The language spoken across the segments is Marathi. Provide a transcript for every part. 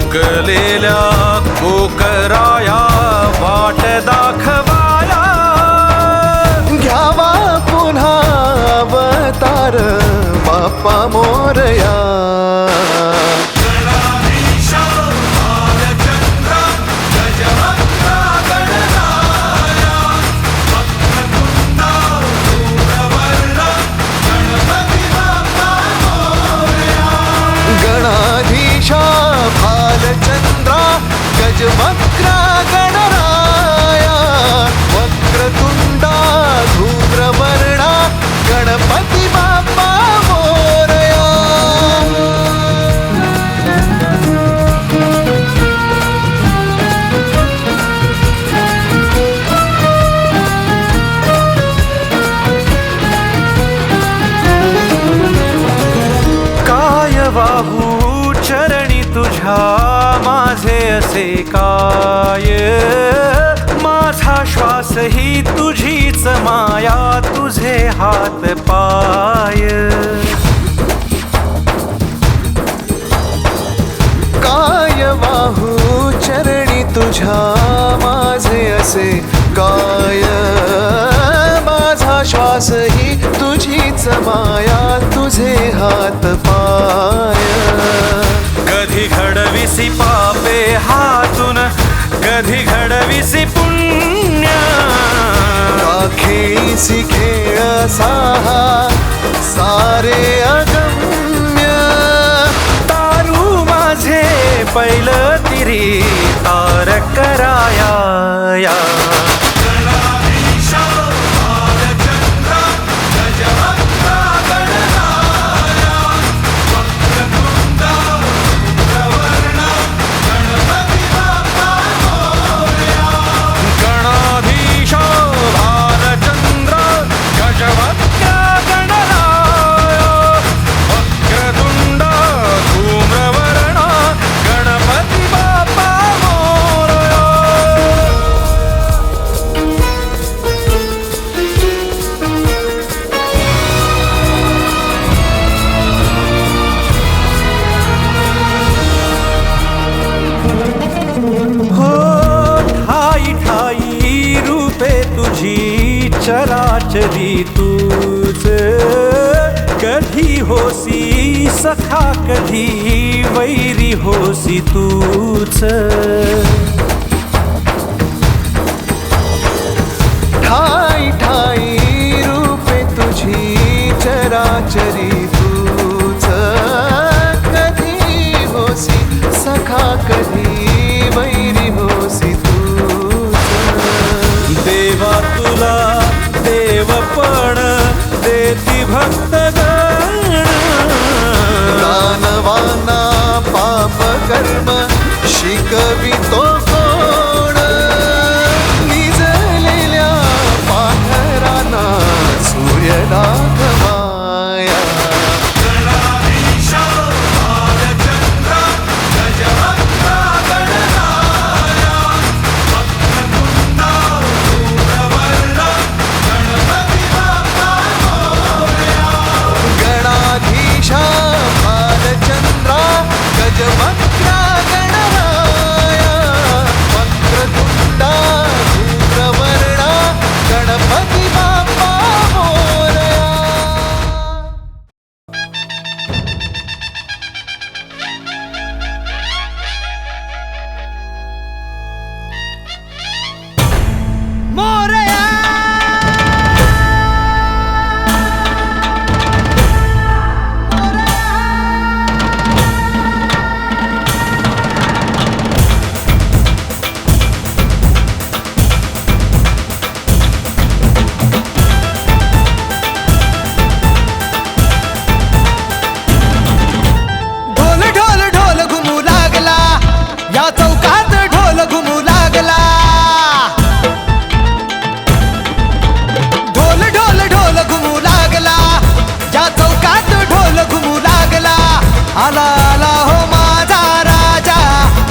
थकलेल्या कोकराया वाट दाखवाया, घ्यावा पुन्हा अवतार बाप्पा मोरया. गणाधीशा भालचंद्रा गजवक्रा गणराया, वक्रतुंडा धूम्रवर्णा गणपती बाप्पा मोरया. काय वाहू चरणी तुझ्या माझे असे काय, माझा श्वास ही तुझीच माया, तुझे हात पाय. काय वाहू चरणी तुझ्या माझे असे काय, माझा श्वास ही तुझीच माया, तुझे हात पाय. कधी घडविसी पापे हातून, कधी घडविसी पुण्य, खेळीसी खेळ साहा सारे अगम्य. तारू माझे पैल तिरी तार कराया या. चराचरी तूच, कधी होसी सखा कधी वैरी होसी तूच. ठाई ठाई रूपे तुझी चराचरी तूच, कधी होसी सखा कधी वैरी होसी तूच. देवा तुला देवपण देती भक्तगण, दानवाना पाप कर्म शिकवितो कोण, निजलेल्या पाखरांना सूर्य दाखवाया. गणाधीशा भालचंद्रा गजवक्रा गणराया, वक्रतुंडा धूम्रवर्णा गणपती बाप्पा मोरया.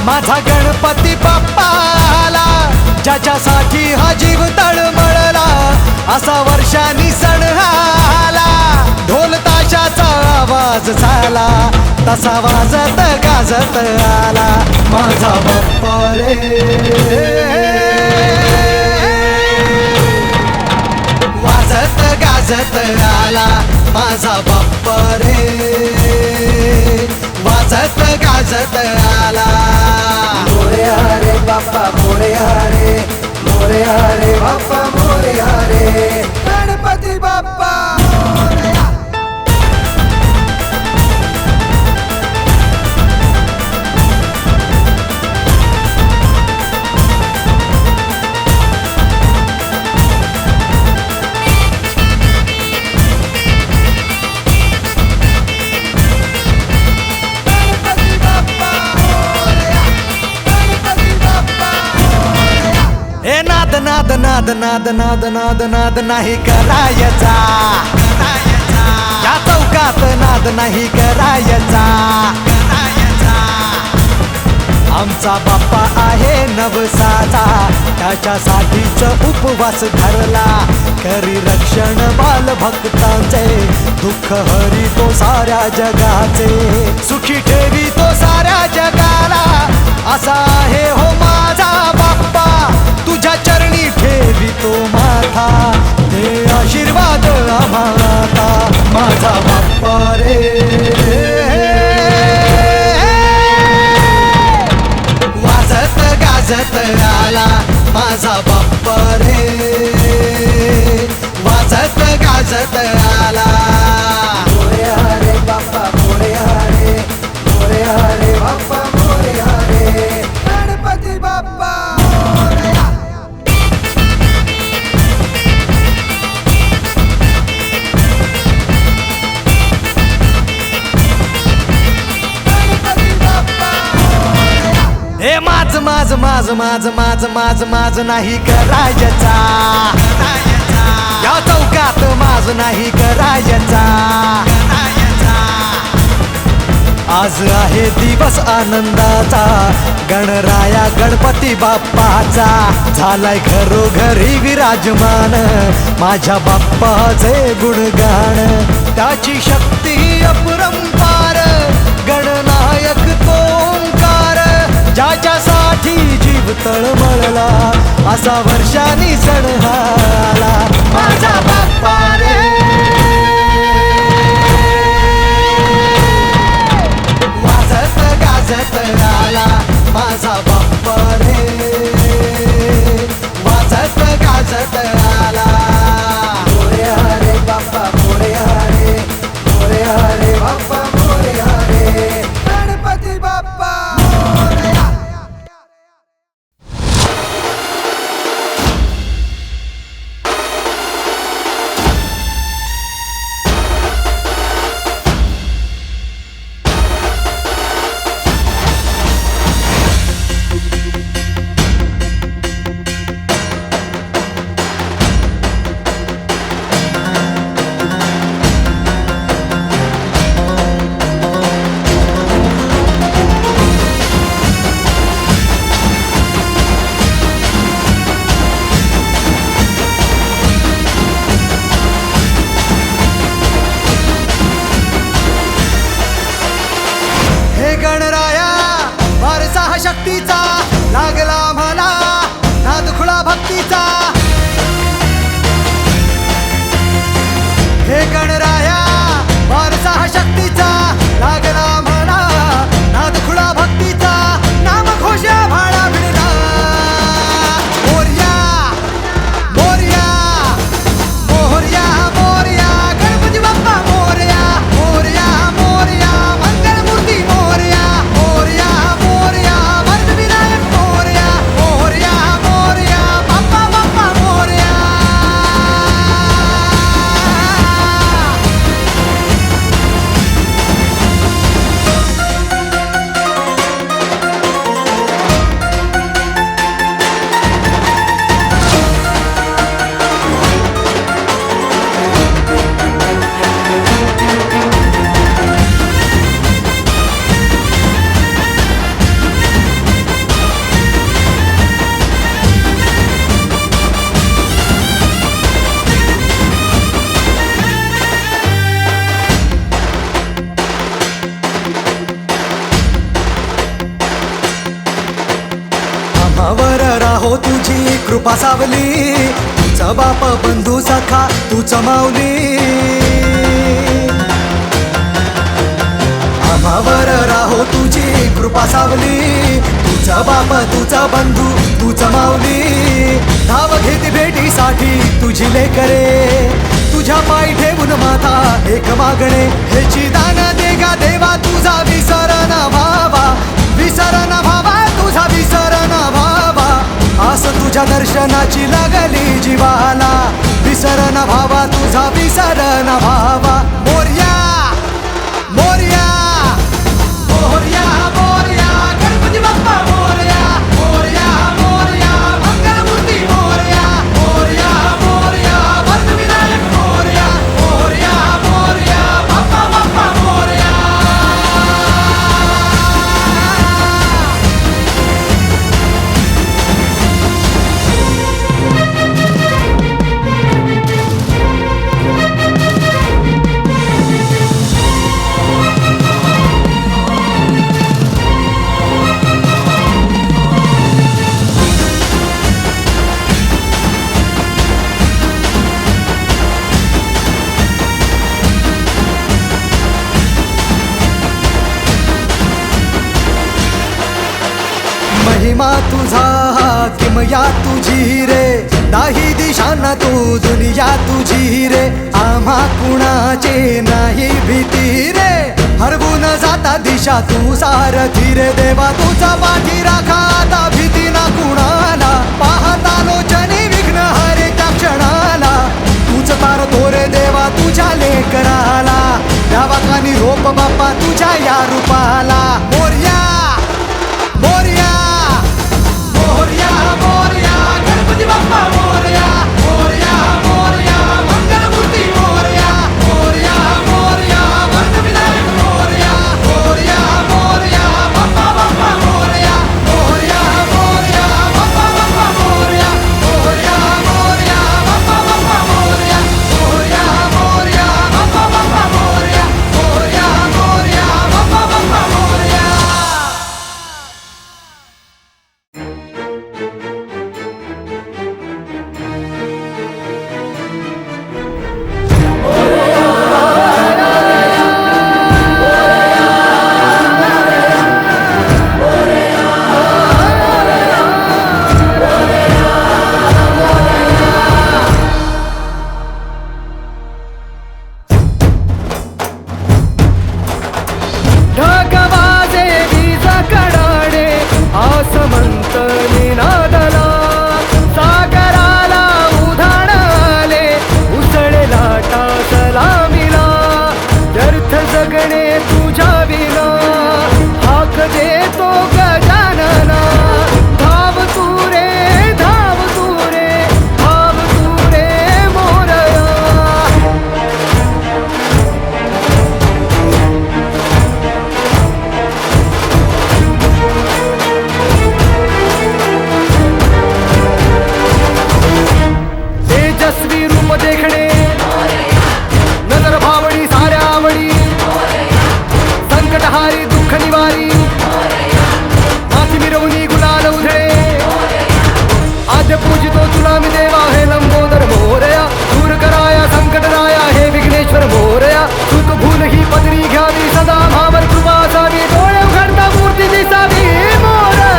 माझा गणपती बाप्पा आला, ज्याच्यासाठी हा जीव तळमळला, असा वर्षांनी सण आला. ढोल ताशाचा आवाज झाला, तसा वाजत गाजत आला माझा बाप्पा रे. वाजत गाजत आला माझा बाप्पा रे. वाजत गाजत आला. मोरया रे बाप्पा मोरया रे. मोरया रे बाप्पा मोरया रे. गणपती बाप्पा मोरया. हे नाद नाद नाद नाद नाद नाद नाद नाही करायचा. या चौकात नाद नाही करायचा. आमचा बाप्पा आहे नवसाचा त्याच्यासाठीच उपवास धरला. करी रक्षण बाल भक्तांचे दुःख हरी तो साऱ्या जगाचे. सुखी ठेवी तो साऱ्या जगाला असा आहे हो माझा बाप्पा. तुझ्या चरणी ठेवी तो माथा दे आशीर्वाद आम्हाला माझा बाप्पा रे. वाजत गाजत आला माझा बाप्पा रे. वाजत गाजत आला. मोरया रे बाप्पा मोरया रे. मोरया रे बाप्पा मोरया रे. गणपती बाप्पा मोरया. गणपती बाप्पा मोरया. हे माझ माझ माझ माझ माझ माझ माझ नाही करायचा. या चौकात माझ नाही करायचा. आज आहे दिवस आनंदाचा गणराया गणपती बाप्पाचा. झालाय घरोघरी विराजमान माझ्या बाप्पाचे गुणगान. त्याची शक्ती अपरंपार गणनायक तो ओंकार. ज्याच्यासाठी जीव तळमळला असा वर्षानी सण आला माझा बाप्पा रे. वाजत गाजत आला माझा बाप्पा रे. वाजत गाजत आला. मोरया रे बाप्पा मोरया रे. मोरया रे बाप्पा मोरया रे. गणपती बाप्पा मोरया. आम्हावर राहो तुझी कृपा सावली, तुझा बाप बंधू सखा तूच माऊली. आम्हावर राहो तुझी कृपा सावली, तुझा बाप तुझा बंधू तूच माऊली. धाव घेती भेटीसाठी तुझी लेकरे, तुझ्या पायी ठेवून माथा एक मागणे. हेची दान देगा देवा तुझा विसर न व्हावा, विसर न व्हावा तुझा विसर न व्हावा. आस तुझ्या दर्शनाची लागली जीवाला, विसर न व्हावा तुझा विसर न व्हावा. मोरया मोरया मोरया मोरया गणपती बाप्पा मोरया, मोरया मोरया मंगलमूर्ती मोरया, मोरया मोरया वरदविनायक मोरया, मोरया मोरया बाप्पा बाप्पा मोरया. महिमा तुझा किमया तुझी रे, दाही दिशांना तू दुनिया तुझी रे. आम्हा कुणाचे नाही भीती रे, हरवून जाता दिशा तू सारथी रे. देवा तुझा पाठी राखा आता भीती ना कुणाला, पाहता लोचनी विघ्न हरे त्या क्षणाला. तूच तार तोरे देवा तुझ्या लेकराला, द्यावा कानी रोप बाप्पा तुझ्या या रूपाला. मोरया मोरया मोरया मोरया गणपती बाप्पा मोरया, मोरया मोरया मंगलमूर्ती मोरया, मोरया मोरया वरदविनायक मोरया, मोरया मोरया बाप्पा बाप्पा मोरया, मोरया मोरया बाप्पा बाप्पा मोरया, मोरया मोरया बाप्पा बाप्पा मोरया, मोरया मोरया बाप्पा बाप्पा मोरया, मोरया मोरया बाप्पा बाप्पा मोरया. ढगवाजे वीज कडाडे आसमंत निनादला, सागराला उधाण आले उसळे लाटा सलामीला. व्यर्थ जगणे तुझ्या विना हाक देतो गजानना. धाव तू रे धाव तू रे धाव तू रे मोरया. तेजस्वी रूप देखणे नजर भावडी साऱ्या आवडी, संकटहारी दुःख निवारी माथी मिरवणी गुलाल उधळे. आद्य पूजितो तुला मी देवा हे लंबोदर मोरया, दूर कराया संकटराया हे विघ्नेश्वर मोरया. चूक भूल ही पदरी घ्यावी सदा भावर कृपा असावी, डोळे उघडता मूर्ती दिसावी मोरया.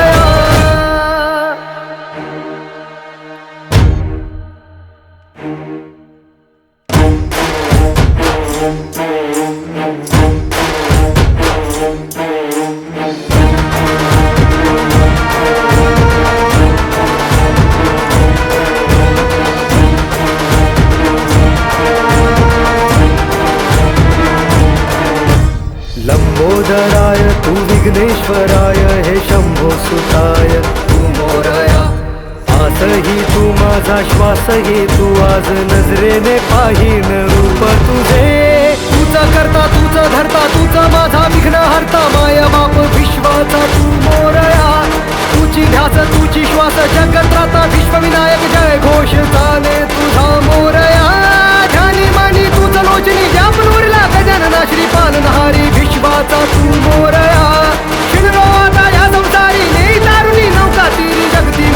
लंबोदराय तू विघ्नेश्वराय हे शंभो सुताय तू मोरया. आसही तू माझा श्वासही तू आज नजरेने पाहीन रूप तुझे. तूच करता तूच धरता तूच माझा विघ्न हरता, माय बाप विश्वाचा तू मोरया. तुझी ध्यास तुझी श्वास जगत्राता विश्वविनायक जय घोष चाले तुझा मोरया. ध्यानी मानी तूच लोचनी जापनुरीला गजानना श्रीपाल नहारी विश्वाचा तू मोरया. शिणलो आता या संसारी नेई तारुणी नौका तीरी जगती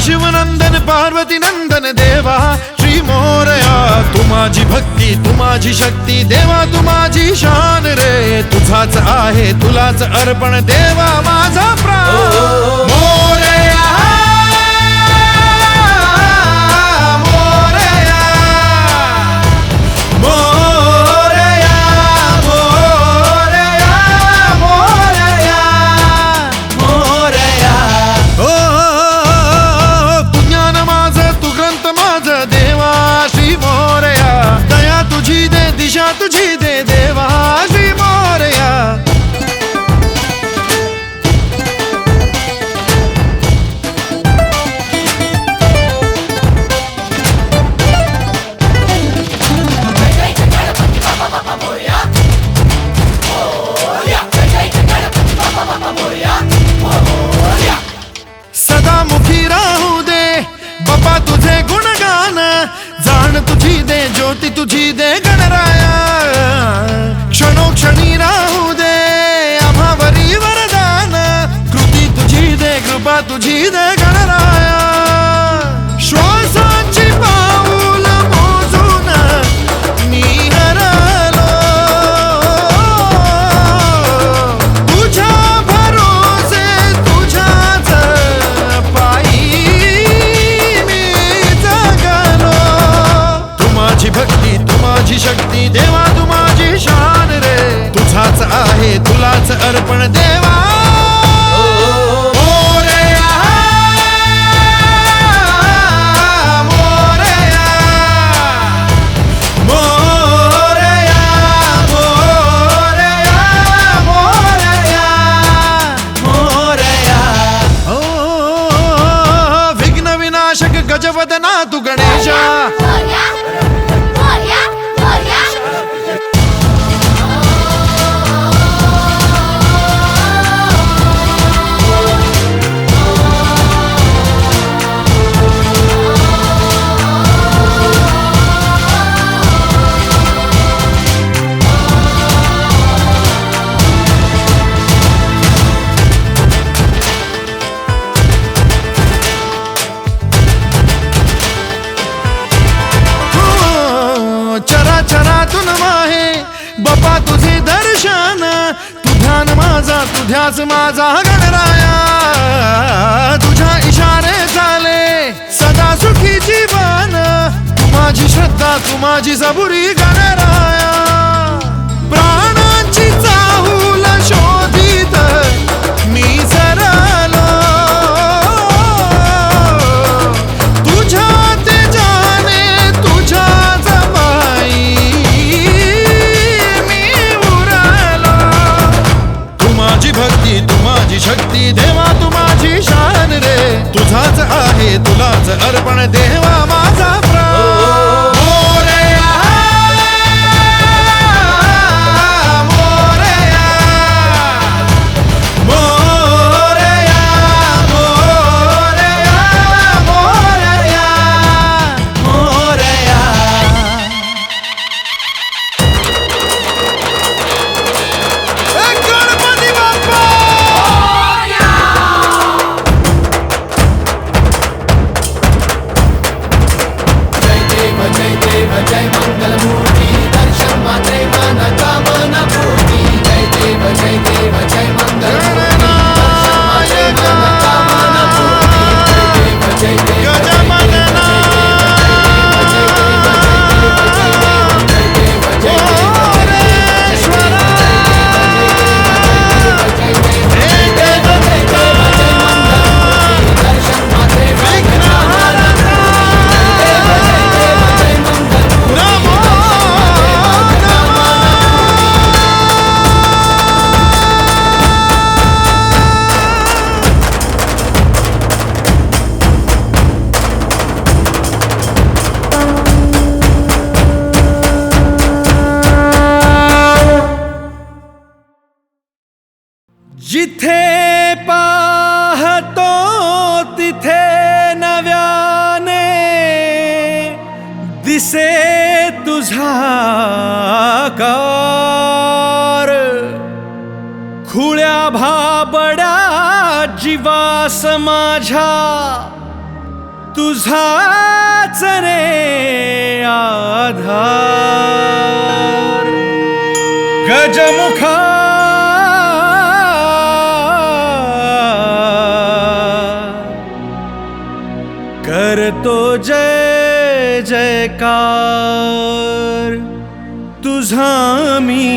शिवनंदन पार्वती नंदन देवा श्री मोरया. तू माझी भक्ती तू माझी शक्ती देवा तू माझी शान रे. तुझाच आहे तुलाच अर्पण देवा माझा प्राण. मोरया मोरया मोरया मोरया मोरया मोरया. तू ज्ञान माझं तू ग्रंथ माझं देवा श्री मोरया. दया तुझी दे दिशा तुझी दे देवा श्री मोरया. सदामुखी राहू दे बाप्पा तुझे गुणगान. जाण तुझी दे ज्योती तुझी दे गणराया. क्षणोक्षणी राहू दे आम्हावरी वरदान. कृती तुझी दे कृपा तुझी दे गणराया. श्वासाची पाऊल मोजून मी हरलो तुझ्या भरोसे तुझ्याच पायी मी जगलो. तू माझी भक्ती तू माझी शक्ती देवा तू माझी शान रे. तुझाच आहे तुलाच अर्पण देवा. मोरया मोरया मोरया मोरया मोरया मोरया. विघ्न विनाशक गजवदना तू गणेशा. चराचरातून माहे बापा तुझे दर्शन. तू ध्यान माझा तू ध्यास माझा गणराया. तुझ्या इशारे झाले सदा सुखी जीवन. तू माझी श्रद्धा तू माझी सबुरी गणराया. प्राणांची चाहूल शोधित मी सरलो तुझ्या तेजाने तुझ्या जमाई मी उरलो. तू माझी भक्ती तू माझी शक्ती देवा तू माझी शान रे. तुझाच आहे तुलाच अर्पण देवा माझा प्राण. मोरया मोरया मोरया मोरया मोरया मोरया. गणपती बाप्पा जय देव जय मंगलमूर्ती. दर्शन मात्रे मन कामना पूर्ती. जय देव जय मंगलमूर्ती. दर्शन मात्रे मन कामना पूर्ती. जय देव जय गजमदना जिथे पाहतो तिथे नव्याने दिसे तुझा आकार. खुळ्या भाबड्या जीवास माझ्या तुझाच रे आधार गजमुखा करतो जय जयकार तुझा मी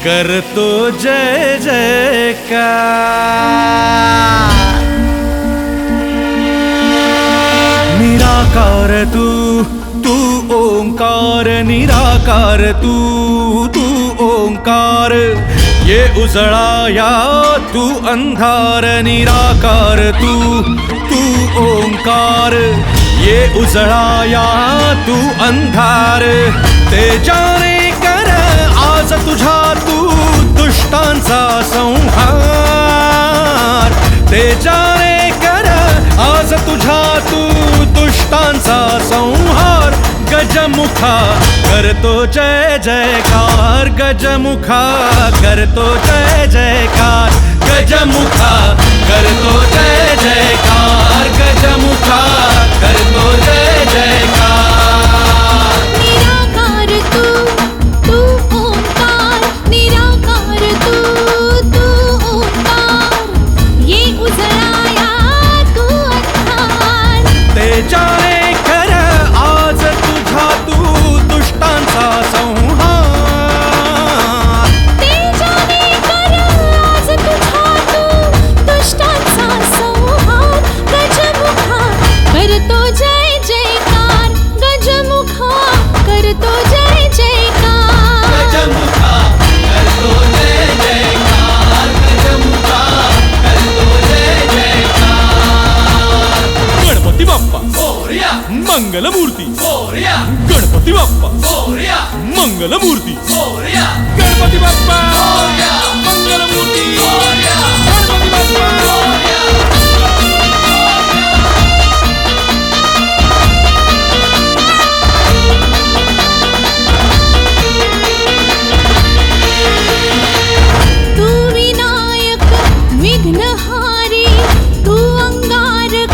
करतो जय जयकार निराकार तू ओंकार निराकार तू ओंकार ये उजळाया तू अंधार निराकार तू ओंकार ये उजळाया तू अंधार तेजाने कर आज तुझा तू दुष्टांचा संहार तेजाने कर आज तुझा तू दुष्टांचा संहार गजमुखा करतो जय जयकार गजमुखा करतो जय जयकार गजमुखा करतो जय जयकार गजमुखा करतो जय जयकार निराकार तू ओंकार निराकार तू ओंकार ये उजळाया तू अंधार तेजाने कर आज तुझा तू दुष्टांचा संहार तेजाने कर आज तुझा तू दुष्टांचा संहार गजमुखा करतो जय जयकार गजमुखा करतो जय जयकार गजमुखा करतो जय जयकार गजमुखा करतो जय जयकार गणपती बाप्पा मोरया मंगलमूर्ती मोरया गणपती बाप्पा मोरया मंगलमूर्ती मोरया गणपती बाप्पा मोरया मंगलमूर्ती मोरया गणपती बाप्पा मोरया तू विनायक विघ्नहारी तू अंगारक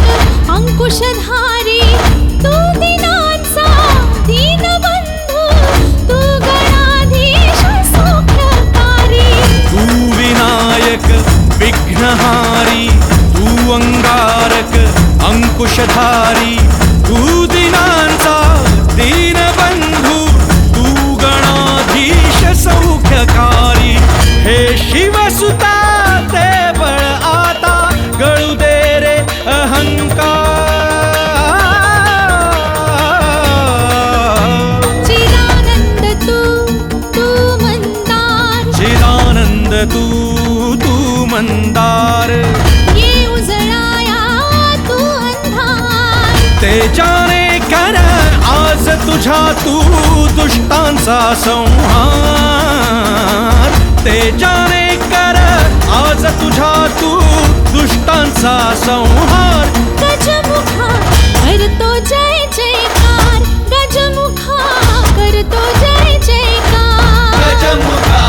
अंकुशधारी तू दिनांचा दीनबंधू तू गणाधीश सौख्यकारी तू विनायक विघ्नहारी तू अंगारक अंकुशधारी तू दिनांचा दीनबंधू तू गणाधीश सौख्यकारी हे शिवसुता ते बळ आता गळू दे रे अहंकार चिदानंद तू मंदार चिदानंद तू मंदार ये उजळाया तू अंधार तेजाने कर आज तुझा तू दुष्टांचा संहार तेजाने कर आज तुझा तू दुष्टांचा संहार गजमुखा करतो जय जयकार गजमुखा करतो जय जयकार गजमुखा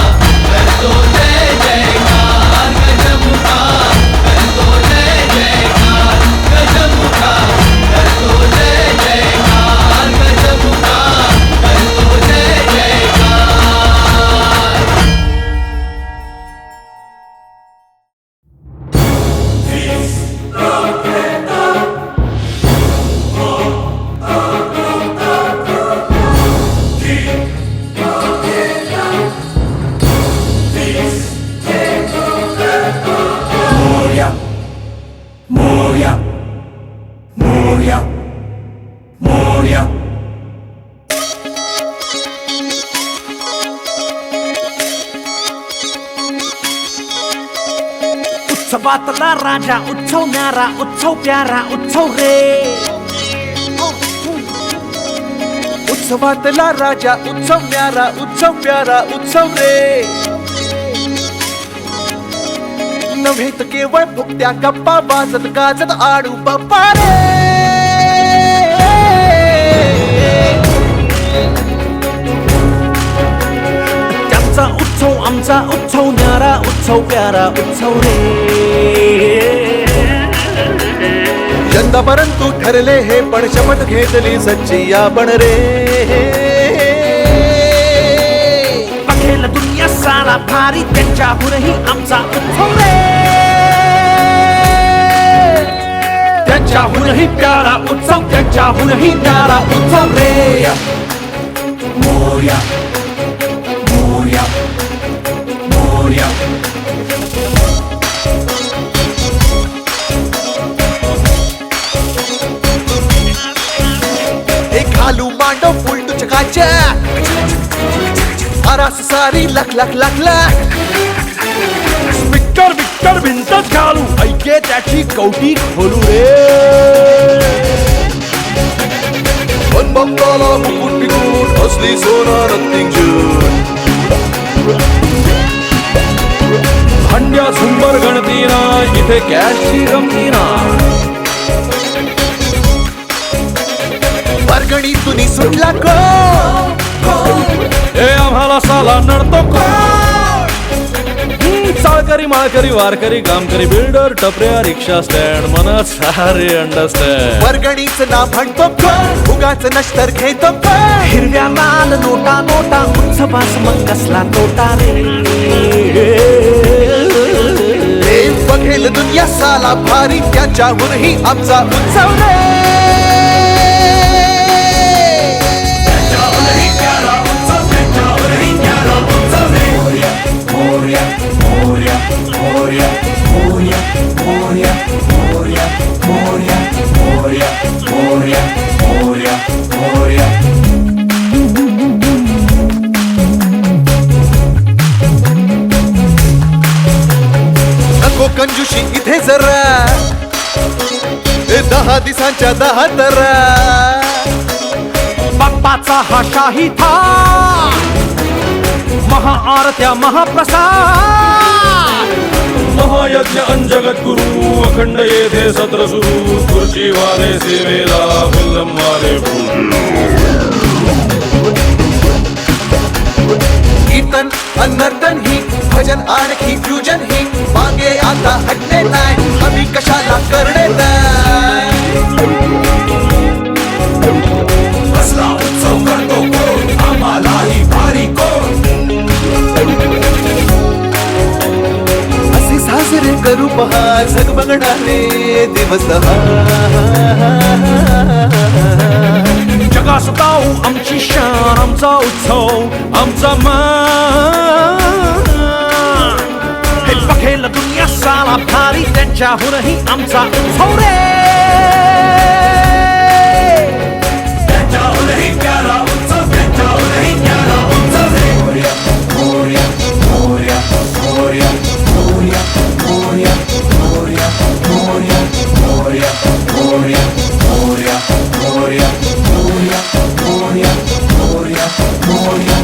करतो जय जयकार गजमुखा करतो जय जयकार गजमुखा करतो जय जयकार गजमुखा करतो जय जयकार उत्सवातला राजा उत्सव न्यारा उत्सव प्यारा उत्सव रे उत्सवातला राजा उत्सव न्यारा उत्सव प्यारा उत्सव रे नव्हे तर केवळ फुकत्या गप्पा वाजत गाजत आडू बाप्पा रे त्यांचा उत्सव आमचा उत्सव न्यारा उत्सव प्यारा उत्सव रे दोनदा परंतु ठरले हे पण शपथ घेतली सच्ची आपण रे बघेल दुनिया सारा भारी त्यांच्याहूनही आमचा उत्सव रे त्यांच्याहूनही प्यारा उत्सव त्यांच्याहूनही प्यारा उत्सव रे मोरया मोरया मोरया एक घालू मांडव फुल चकाच्या आरास सारी लख लख लख लख विक्टर विक्टर भिंतच घालू ऐके त्याची कवटी खोलू रे बनबंगाला मुकुट बिकुट असली सोना नथिंग हंड्या झुंबर गणतीना इथे कॅशची गमतीना वर्गणी तुनी सुटला हे आम्हाला साला नडतो चाळकरी माळकरी वारकरी कामकरी बिल्डर टपऱ्या रिक्षा स्टँड मनात सारे अंडरस्टँड वर्गणीच ना म्हणतो उगाच नष्टर घेतो हिरव्या लाल नोटा नोटा उत्सवास मग कसला तोटा रे हे बघेल दुनिया साला भारी त्याच्याहूनही आमचा उत्सव रे मोरया मोरया मोरया मोरया मोरया मोरया मोरया मोरया मोरया मोरया मोरया नको कंजूशी इथे जरा 10 दिवसांच्या 10 तरा बाप्पाचा हा शाही था महाआरत्या महाप्रसाद महायज्ञ अंजगत गुरु अखंड येथे सत्र सुरू खुर्ची वाले सेवेला फुल्लम वाले कीर्तन अनर्तन ही भजन आणखी फ्युजन ही मागे आता हटणे नाही आम्ही कशाला करणे नाही कसला उत्सव करतो कोण आम्हालाही भारी कोण असे साजरे करू पहा झगमगणारे दिवस जगास दाऊ आमची शान आमचा उत्सव आमचा मान हे बघेल दुनिया साला भारी त्यांच्याहूनही आमचा उत्सव रे त्यांच्याहूनही प्यारा उत्सव त्यांच्याहूनही प्यारा उत्सव रे मोरया मोरया मोरया मोरया मोरया मोरया मोरया मोरया मोरया मोरया मोरया मोरया मोरया मोरया मोरया मोरया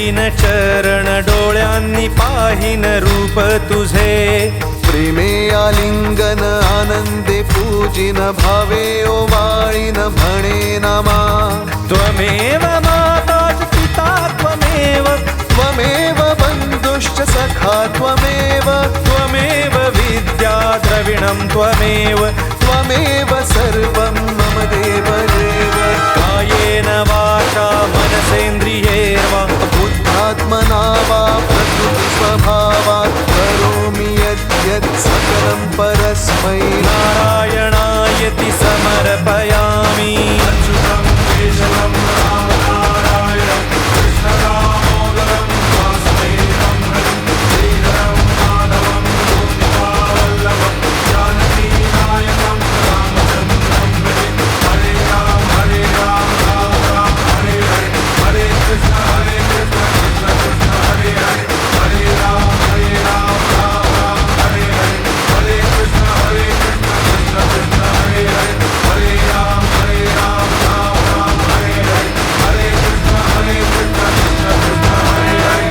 घेईन चरण डोळ्यांनी पाहीन रूप तुझे प्रेमे आलिंगन आनंदे पूजिन भावे ओवाळीन म्हणे नमा त्वमेव माता च पिता त्वमेव त्वमेव बन्धुश्च सखा त्वमेव त्वमेव विद्या द्रविणं त्वमेव त्वमेव सर्वं मम देव देव कायेन वाचा मनसेन्द्रियैर्वा बुद्धात्मना वा प्रकृति स्वभावात् करोमि यद्यत् सकलं परस्मै नारायणायति समर्पयामि अच्युतं केशवं रामनारायणं कृष्णदामोदरं वासुदेवं हरिं श्रीधरं माधवं गोपिकावल्लभं जानकीनायकं रामचन्द्रं भजे हरे राम राम राम हरे हरे हरे कृष्ण कृष्ण कृष्ण हरे हरे हरे राम राम राम हरे हरे हरे कृष्ण कृष्ण कृष्ण हरे हरे हरे राम राम राम हरे हरे हरे कृष्ण कृष्ण कृष्ण हरे हरे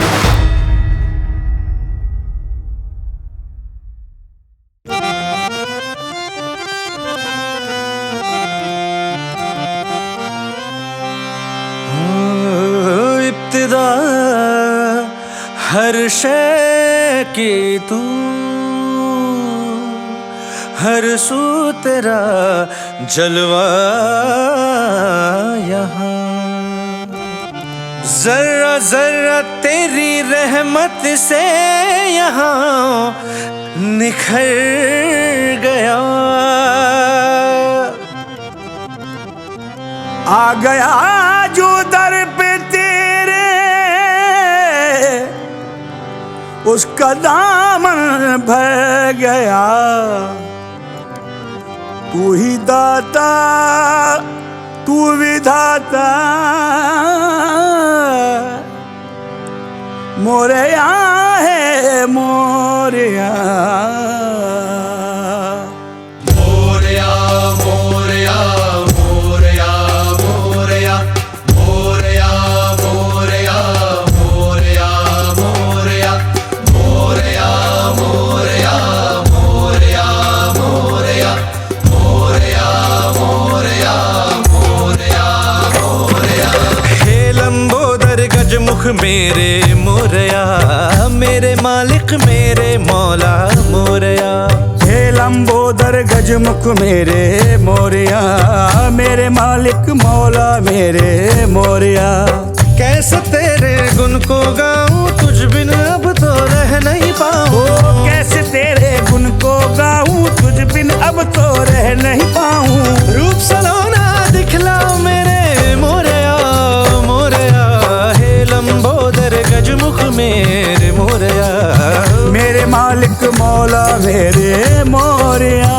इब्तिदा हर शय की तू हर सू तेरा जलवा यहाँ जर्रा जर्रा तेरी रहमत से यहाँ निखर गया आ गया जो दर पे तेरे उसका दामन भर गया तू ही दाता तू विधाता मोरया है मोरया मोरया मोरया मोरया मोरया मोरया मोरया मोरया मोरया मोरया मोरया मोरया मोरया मोरया मोरया मोरया मोरया हे लंबोदर गजमुख मेरे मोरया मेरे मालिक मेरे मौला मोरया हे लंबोदर गजमुख मेरे मोरया मेरे मालिक मौला मेरे मोरया कैसे तेरे गुण को गाऊं तुझ बिन अब तो रह नहीं ओ पाऊं कैसे तेरे गुण को गाऊं तुझ बिन अब तो रह नहीं पाऊं रूप सलोना दिखलाओ मेरे मोरया मोरया हे लंबोदर गजमुख मेरे मोरया मेरे मालिक मौला मेरे मोरया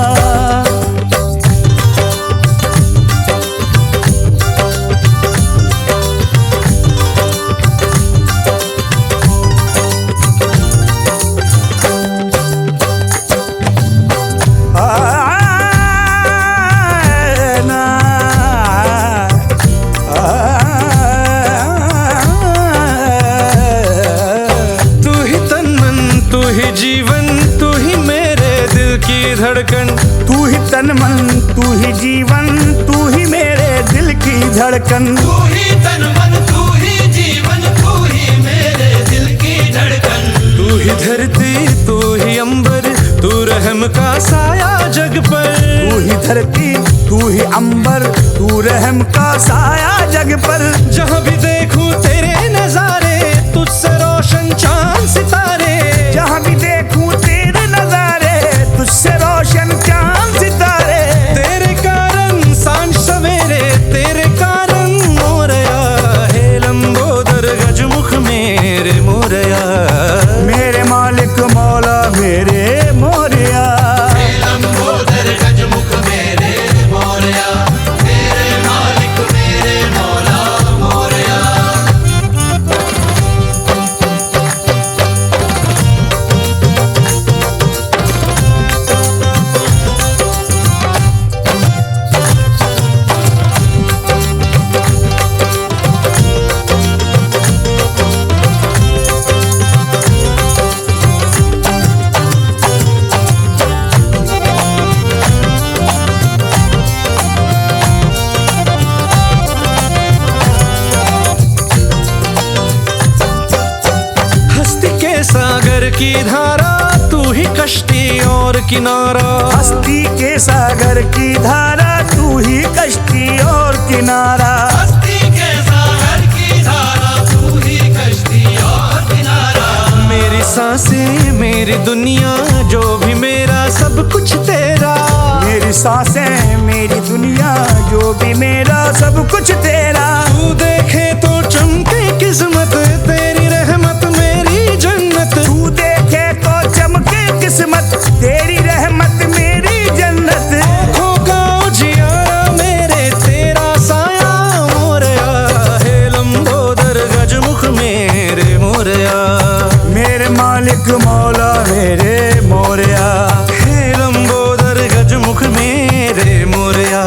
तू ही तन मन तू ही जीवन तू ही मेरे दिल की धड़कन तू ही तन मन तू ही जीवन तू ही मेरे दिल की धड़कन तू ही तन मन तू ही जीवन तू ही मेरे दिल की धड़कन तू ही धरती तू ही अंबर तू रहम का साया जग पर तू ही धरती तू ही अंबर तू रहम का साया जग पर जहाँ भी देखूं तेरे नजारे तुझसे रोशन चांद सितारे जहाँ भी देखूं तेरे नजारे तुझसे रोशन चांद सितारे तेरे कारण सांझ सवेरे तेरे कारण मोरया हे लंबोदर गजमुख मेरे मोरया मेरे मालिक मौला मेरे मोरया लंबोदर गजमुख मेरे मोरया मेरे मालिक मेरे मौला मोरया की धारा तू ही कश्ती और किनारा। हस्ती के सागर की धारा तू ही कश्ती और किनारा। हस्ती के सागर की धारा तू ही कश्ती और किनारा। मेरी सांसें मेरी दुनिया जो भी मेरा सब कुछ तेरा। मेरी सांसें मेरी दुनिया जो भी मेरा सब कुछ तेरा। तू देखे तो चमके किस्मत तेरी रहमत मेरी जन्नत। तू देखे तो चमके किस्मत तेरी रहमत मेरी जन्नत। आँखों का उजियारा मेरे तेरा साया मोरया। हे लंबोदर गजमुख मेरे मोरया। मेरे मालिक मौला मेरे मोरया। हे लंबोदर गजमुख मेरे मोरया।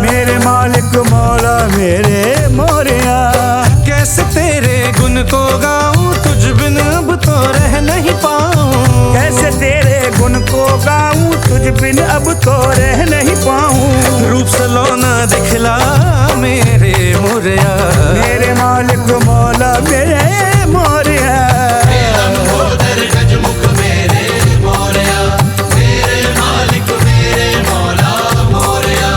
मेरे मालिक मौला मेरे मोरया। कैसे तेरे गुण को गाऊं तुझ बिन अब तो रह नहीं पाऊं। कैसे तेरे गुण को गाऊं तुझ बिन अब तो रह नहीं पाऊं। रूप सलोना दिखला मेरे मोरया। मेरे मालिक मौला मेरे मोरया। लंबोदर गजमुख मेरे मोरया। मेरे मालिक मेरे मौला मोरया।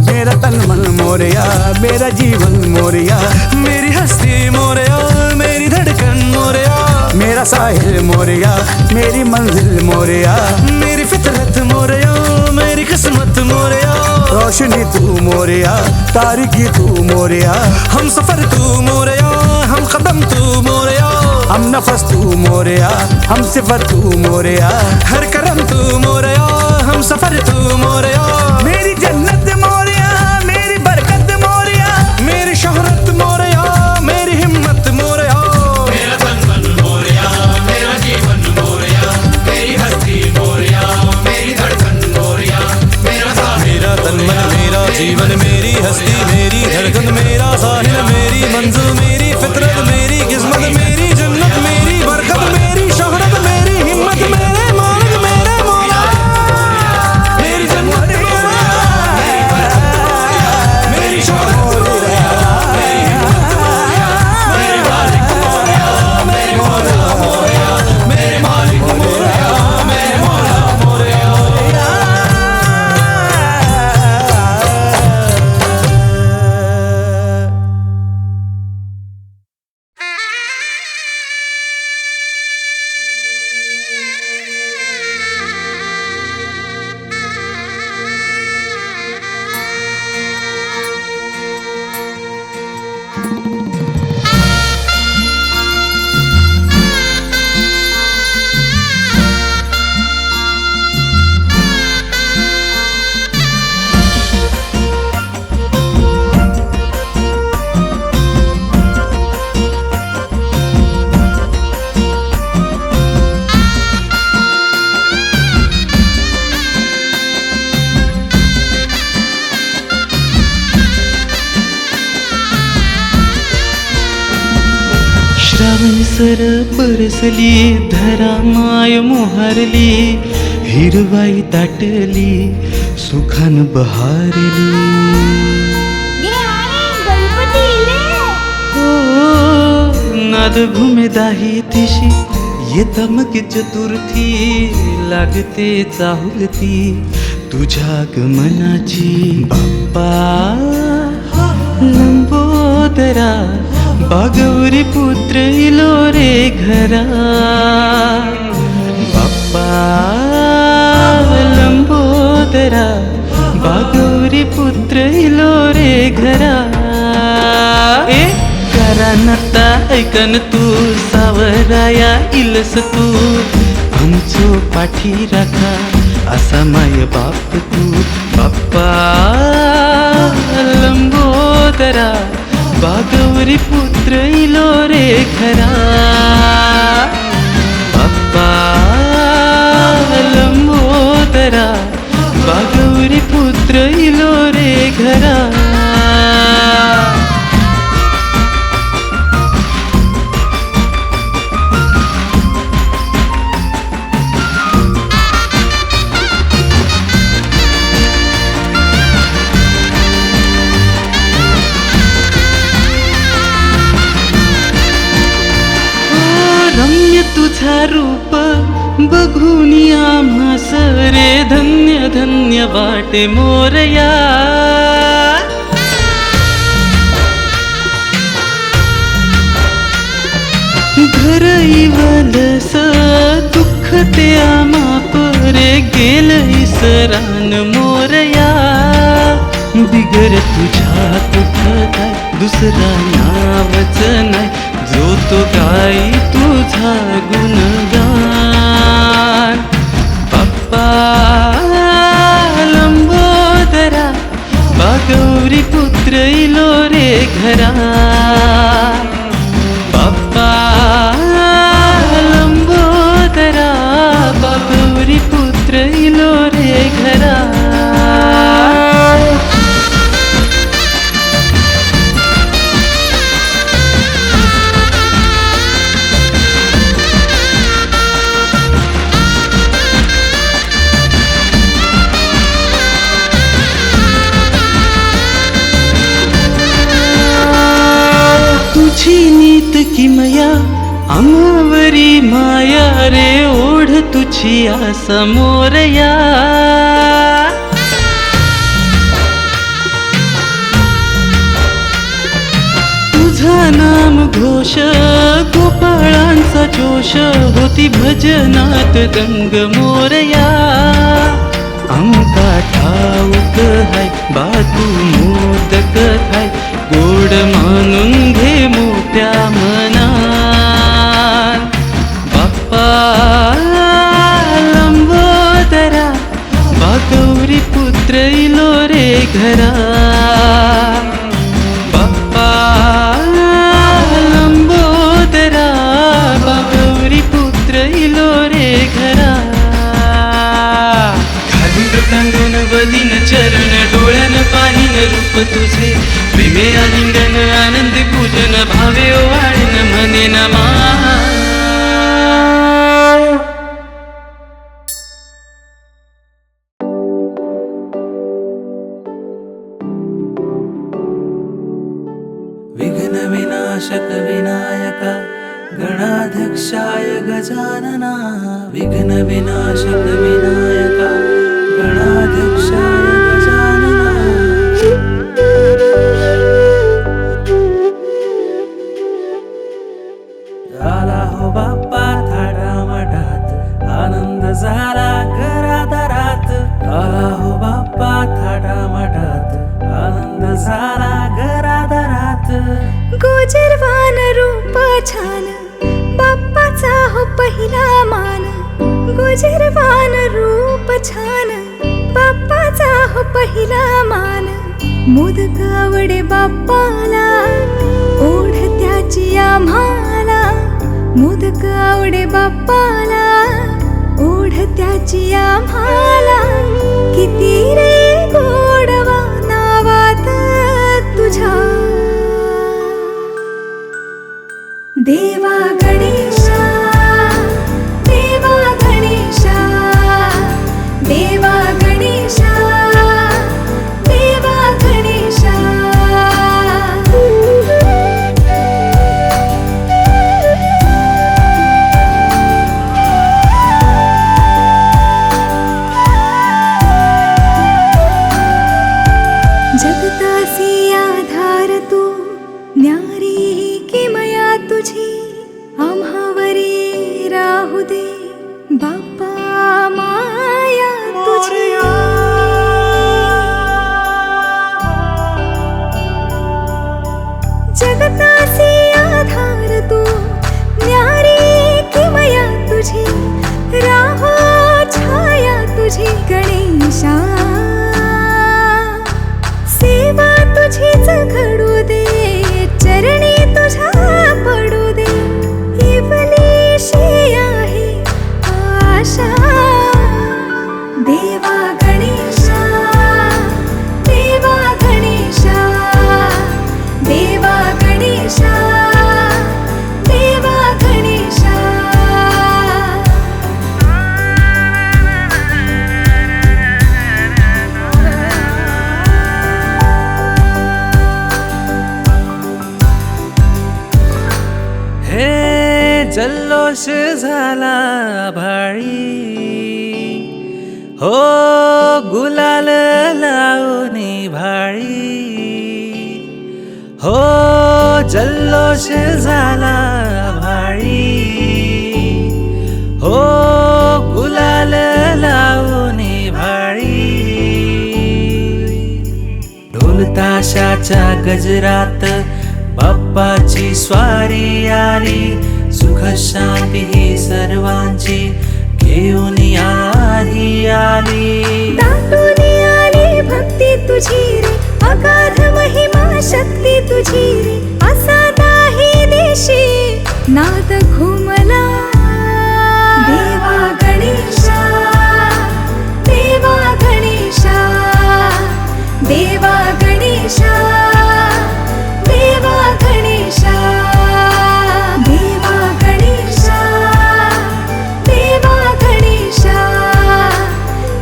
मेरा तन मन मोरया मेरा जीवन मोरया। मेरी हस्ती मोरया मेरी धड़कन मोरया। मेरा साहिल मोरया मेरी मंजिल मोरया। मेरी फितरत मोरया मेरी किस्मत मोरया। रोशनी तू मोरया तारीकी तू मोरया। हम सफर तू मोरया हम कदम तू मोरया। हम नफस तू मोरया हम सिफत तू मोरया। हर करम तू मोरया हम सफर तू मोरया। मेरी जन्नत मोरया मेरी बरकत मोरया। मेरी शोहरत मोरया मेरी हिम्मत मोरया। मेरा तन मन मोरया। मेरा जीवन मोरया। मेरी हस्ती मोरया। मेरी धड़कन मोरया। मेरा साहिल मेरा तन मन मेरा जीवन मेरी हस्ती मेरी धड़कन मेरा साहिल मेरी मंजिल मेरी फितरत मेरी किस्मत मेरी जन्नत मेरी बरकत मेरी शोहरत मेरी हिम्मत मेरे मालिक मेरे मौला। मेरी जन्नत मेरी शोहरत मेरी हिम्मत मेरे मालिक मेरे मौला मोरया। मेरे मालिक मोरया मेरे मौला मोरया। श्रावण सर बरसली धरा माय मोहरली हिरवाई दाटली सुखान बहारली नाद घुमे दाही दिशी येता मग चतुर्थी लागते चाहुलती तुझ्या गमनाची बाप्पा लंबोदरा बागौरी पुत्र इलो रे घरा बाप्पा लंबोदरा बागौरी पुत्र इलो रे घरा ए करा नता ऐकन तू सावराया इलस तू आमचो पाठी राखा असा माय बाप तू बाप्पा लंबोदरा बागौरी पुत्र इलो रे खरा बाप्पा लंबोदरा बागौरी पुत्र इलो रे घरा बघून आम्हास रे धन्य धन्य वाटे मोरया. घर इवलस दुःख ते आमाप रे गेल इसरान मोरया. बिगर तुझ्या कुठं काय दुसरा नावच नाही, जो तो गाई तुझा गुणगान. बाप्पा लंबोदरा बागौरी पुत्र इलो रे घरा. बाप्पा लंबोदरा बागौरी पुत्र इलो रे घरा. तुझी नीत किमया आमावरी माया रे ओढ तुझी आसा मोरया. तुझा नाम घोष गोपाळांचा जोश होती भजनात दंग मोरया. आमका ठाऊक हाय बा तू मोदक हाय, गोड मानून घे मोठ्या मनात. बाप्पा लंबोदरा बागौरी पुत्र इलो रे घरा. बाप्पा लंबोदरा बागौरी पुत्र इलो रे घरा. घालून बदीन चरण डोळ्यान पाहिन रूप तुझे, प्रेमे आलिंगन आनंद पूजन भावे ओवाळीन म्हणे नमा. विघ्न विनाशक विनायका गणाध्यक्षाय गजानना. विघ्न विनाशक विनायका गणाध्यक्षाय गजानना. झाला हो बाप्पा थाटामाटात, आनंद झाला घरादारात. झाला हो बाप्पा थाटामाटात, आनंद झाला घरादारात. गोजरवान रूप छान बाप्पाचा हो पहिला मान. गोजरवान रूप छान बाप्पाचा हो पहिला मान. मोदक आवडे बाप्पाला ओढ त्याची आम्हाला. मोदक आवडे बाप्पाला ओढ त्याची आम्हाला. किती रे गोडवा नावात तुझ्या. देवा गणेशा देवा गणेशा देवा गणेशा देवा गणेशा. जगतासी आधार तू न्यारी किमया तुझी. आम्हावरी राहू दे बाप्पा माया तुझी. जगतासी आधार तू न्यारी किमया तुझी. राहो छाया तुझी गणेशा. सेवा तुझीच घडू दे चरणी तुझ्या पडू दे. इवलीशी आहे आशा. देवा गणेशा देवा गणेशा देवा गणेशा देवा गणेशा. जल्लोष झाला आभाळी हो गुलाल लावणी भाळी हो जल्लोष झाला भाळी हो गुलाल लावणी भाळी ढोल ताशाच्या गजरात बाप्पाची स्वारी आली सुख शांती ही सर्वांची घेऊन आली आली दाटून आली भक्ती तुझी रे अगाध महिमा शक्ती तुझी रे असा नाही देशी नाद घुमला देवा गणेशा देवा गणेशा देवा गणेशा देवा गणेशा देवा गणेशा देवा गणेशा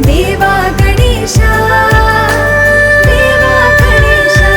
देवा गणेशा देवा गणेशा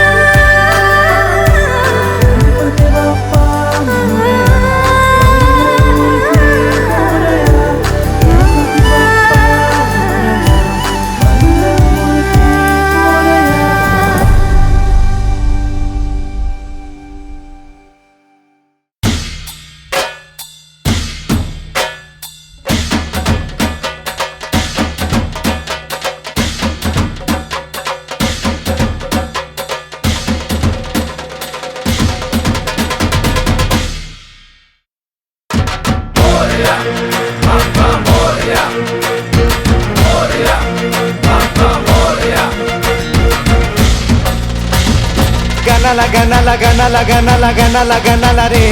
गणाला गणाला गणाला गणाला गणाला गणाला रे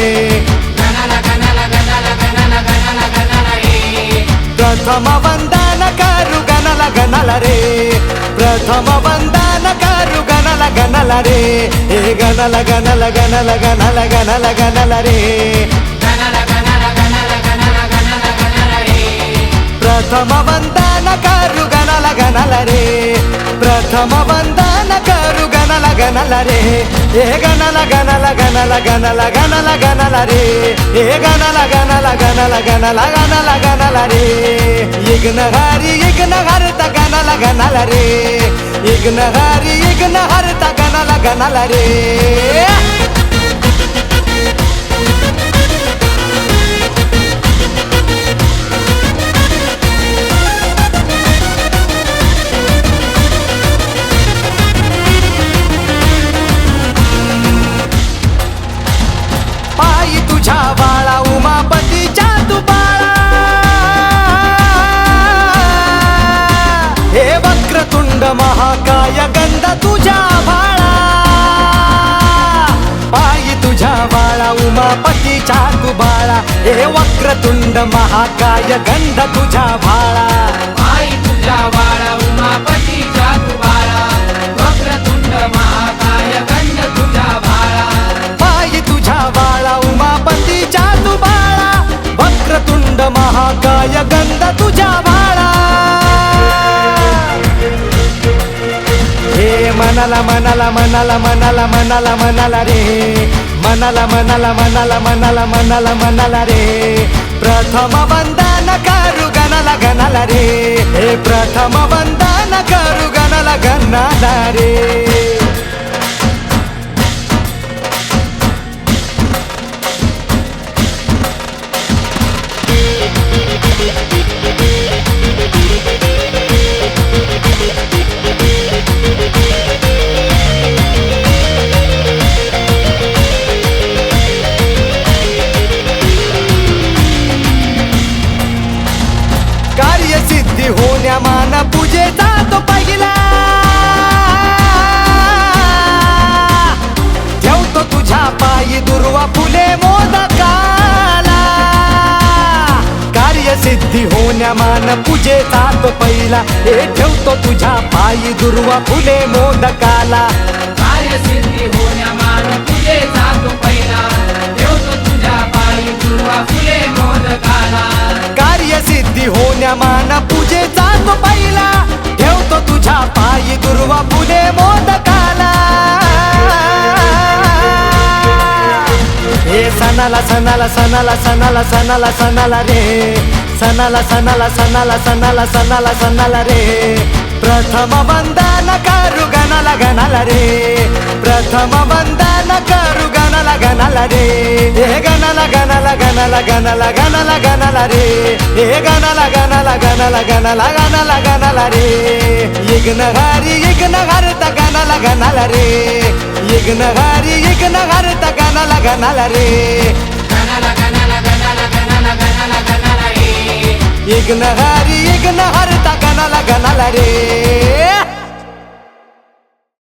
प्रथम वंदन करू गणाला गणाला रे प्रथम वंदन करू गणाला गणाला रे हे गणाला गणाला गणाला गणाला गणाला गणाला रे प्रथम वंदन करू गणाला गणाला रे प्रथम वंदन करू गणाला गणाला रे हे गणाला गणाला गणाला गणाला गणाला गणाला रे हे गणाला गणाला गणाला गणाला गणाला गणाला रे यज्ञ हरता गणाला गणाला रे यज्ञ हरता गणाला गणाला रे पायी तुझ्या बाळा उमापतीच्या तू बाळा हे वक्रतुंड महाकाय गंध तुझ्या बाळा पायी तुझ्या बाळा उमापतीच्या तू बाळा हे वक्रतुंड महाकाय गंध तुझ्या बाळा आई तुझ्या बाळा उमापतीच्या तू बाळा वक्रतुंड महाकाय गंध तुझ्या बाळा पायी तुझ्या बाळा उमापतीच्या तू बाळा वक्रतुंड महाकाय गंध तुझ्या बाळा हे मनाला मनाला मनाला मनाला मनाला मनाला रे मनाला मनाला मनाला मनाला मनाला मनाला रे प्रथम वंदन करू गणाला गणाला रे हे प्रथम वंदन करू गणाला गणाला रे कार्यसिद्धी होण्या मान पूजेचा तो पहिला ठेवतो तुझ्या पायी दुर्वा फुले मोदकाला कार्यसिद्धी होण्या मान पूजेचा तो पहिला हे ठेवतो तुझ्या पायी दुर्वा फुले मोदकाला कार्यसिद्धी होण्या मान पूजेचा तो पहिला ठेवतो तुझ्या पायी दुर्वा फुले मोदकाला कार्यसिद्धी होण्या मान पूजेचा तो पहिला ठेवतो तुझ्या पायी दुर्वा फुले मोदकाला हे सन सणाला सणाला सणाला सणाला सणाला सणाला रे सणाला सणाला सणाला सणाला सणाला सणाला रे प्रथम वंदन करू गणाला गणाला रे प्रथम वंदन करू गणाला गणाला रे हे गणाला गणाला गणाला गणाला गणाला गणाला रे हे गणाला गणाला गणाला गणाला गणाला गणाला रे यज्ञ हरता गणाला गणाला रे यज्ञ हरता गणाला गणाला रे यज्ञ हरता गणाला गणाला रे